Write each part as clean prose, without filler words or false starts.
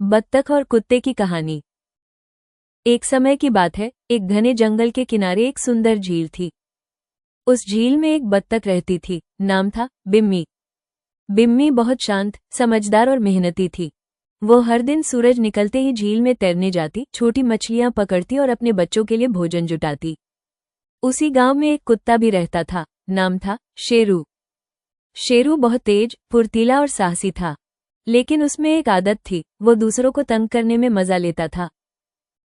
बत्तख और कुत्ते की कहानी। एक समय की बात है, एक घने जंगल के किनारे एक सुंदर झील थी। उस झील में एक बत्तख रहती थी, नाम था बिम्मी। बिम्मी बहुत शांत, समझदार और मेहनती थी। वो हर दिन सूरज निकलते ही झील में तैरने जाती, छोटी मछलियां पकड़ती और अपने बच्चों के लिए भोजन जुटाती। उसी गांव में एक कुत्ता भी रहता था, नाम था शेरू। शेरू बहुत तेज, फुर्तीला और साहसी था। लेकिन उसमें एक आदत थी, वो दूसरों को तंग करने में मजा लेता था।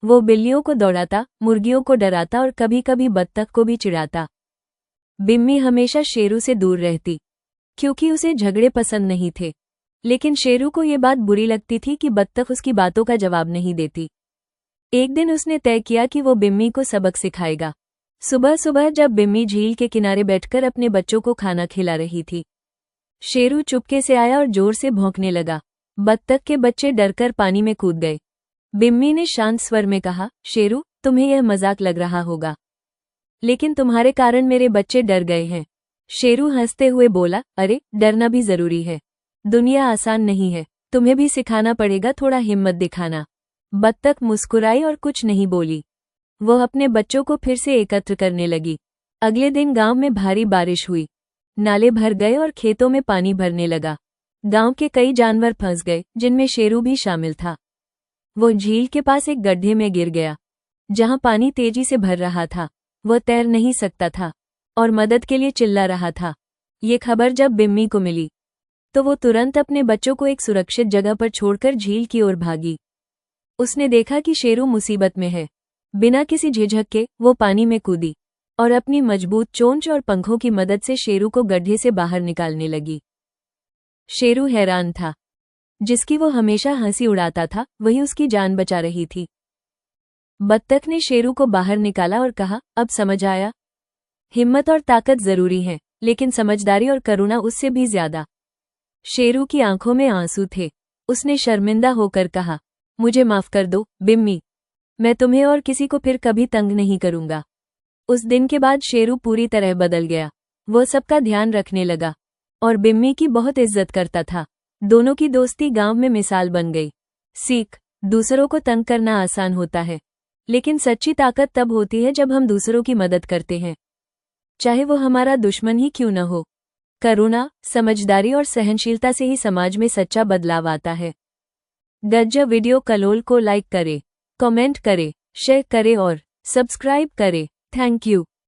वो बिल्लियों को दौड़ाता, मुर्गियों को डराता और कभी कभी बत्तख को भी चिढ़ाता। बिम्मी हमेशा शेरू से दूर रहती, क्योंकि उसे झगड़े पसंद नहीं थे। लेकिन शेरू को ये बात बुरी लगती थी कि बत्तख उसकी बातों का जवाब नहीं देती। एक दिन उसने तय किया कि वो बिम्मी को सबक सिखाएगा। सुबह सुबह जब बिम्मी झील के किनारे बैठकर अपने बच्चों को खाना खिला रही थी, शेरू चुपके से आया और जोर से भौंकने लगा। बत्तख के बच्चे डरकर पानी में कूद गए। बिम्मी ने शांत स्वर में कहा, शेरू, तुम्हें यह मजाक लग रहा होगा, लेकिन तुम्हारे कारण मेरे बच्चे डर गए हैं। शेरू हंसते हुए बोला, अरे, डरना भी जरूरी है। दुनिया आसान नहीं है, तुम्हें भी सिखाना पड़ेगा थोड़ा हिम्मत दिखाना। बत्तख मुस्कुराई और कुछ नहीं बोली। वो अपने बच्चों को फिर से एकत्र करने लगी। अगले दिन गांव में भारी बारिश हुई। नाले भर गए और खेतों में पानी भरने लगा। गांव के कई जानवर फंस गए, जिनमें शेरू भी शामिल था। वो झील के पास एक गड्ढे में गिर गया, जहां पानी तेजी से भर रहा था। वह तैर नहीं सकता था और मदद के लिए चिल्ला रहा था। ये खबर जब बिम्मी को मिली, तो वो तुरंत अपने बच्चों को एक सुरक्षित जगह पर छोड़कर झील की ओर भागी। उसने देखा कि शेरू मुसीबत में है। बिना किसी झिझक के वो पानी में कूदी और अपनी मजबूत चोंच और पंखों की मदद से शेरू को गड्ढे से बाहर निकालने लगी। शेरू हैरान था, जिसकी वो हमेशा हंसी उड़ाता था, वही उसकी जान बचा रही थी। बत्तख ने शेरू को बाहर निकाला और कहा, अब समझ आया? हिम्मत और ताकत जरूरी है, लेकिन समझदारी और करुणा उससे भी ज्यादा। शेरू की आंखों में आंसू थे। उसने शर्मिंदा होकर कहा, मुझे माफ कर दो बिम्मी, मैं तुम्हें और किसी को फिर कभी तंग नहीं करूंगा। उस दिन के बाद शेरू पूरी तरह बदल गया। वो सबका ध्यान रखने लगा और बिम्मी की बहुत इज्जत करता था। दोनों की दोस्ती गांव में मिसाल बन गई। सीख, दूसरों को तंग करना आसान होता है, लेकिन सच्ची ताकत तब होती है जब हम दूसरों की मदद करते हैं, चाहे वो हमारा दुश्मन ही क्यों न हो। करुणा, समझदारी और सहनशीलता से ही समाज में सच्चा बदलाव आता है। गज्जा वीडियो कलोल को लाइक करे, कमेंट करे, शेयर करे और सब्सक्राइब करे। Thank you.